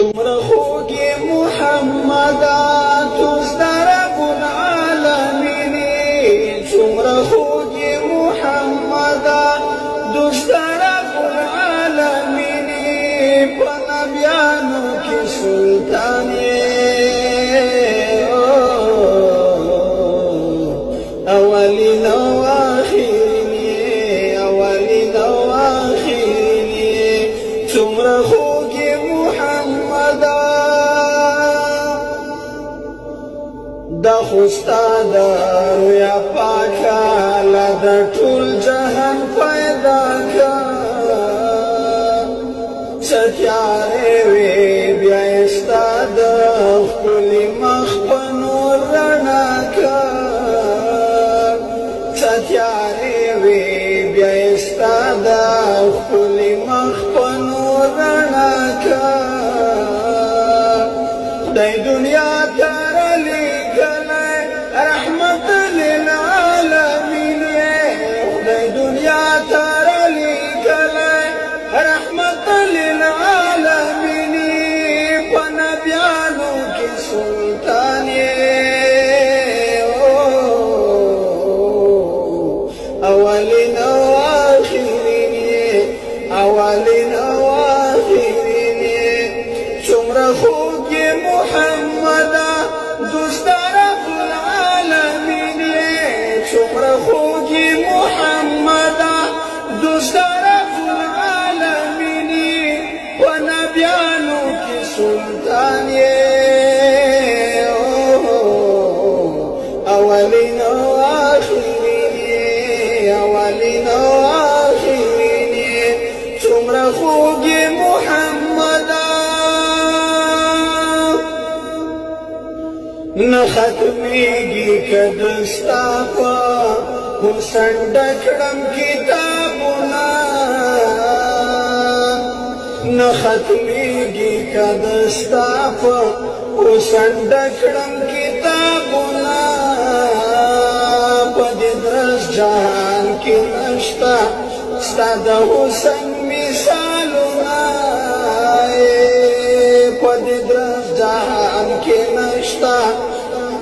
څومره خوږې محمده توست رب العالمین څومره خوږې محمده دوست رب العالمین په نبیانو کې سلطان اولین او آخرین اولین او آخرین څومره خوږې محمده دا خوستا دا رویا پاکا لدا ټول جهان پیدا کا ستیارې وی بیا استا دا خپلې مخ په نور رڼا کا ستیارې وی بیا استا دا خپلې مخ په نور رڼا کا خدای دنیا ته رحمت للعالمین خدای دنیا تر لکلی رحمت للعالمین په نبیانو کې سلطان اولین او آخرین اولین او آخرین څومره خوږې محمده دوست رب العالمین څومره خوږې محمده دوست رب العالمین په نبیانو کې سلطان اولین او آخرین اولین او آخرین څومره خوږې محمده نه ختمیږي که دستا په حسن ډکړم کتابونه نه ختمیږي که دستا په حسن ډکړم کتابونه په دې درس جهان کې نشته ستا د حسن مثالونه په دې درس جهان کې نشته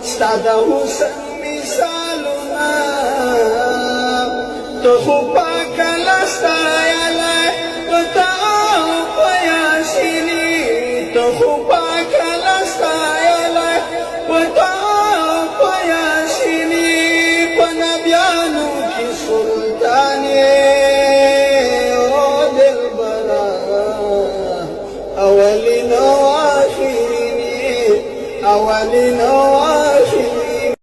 ستا د حسن مثالونه ته خو پاکه لستایلی په تعاو په یاسیني ته خو پاکه لستایلی په تعاو په یاسیني په نبیانو کې سلطان او دلبره اولین او آخرین اولین او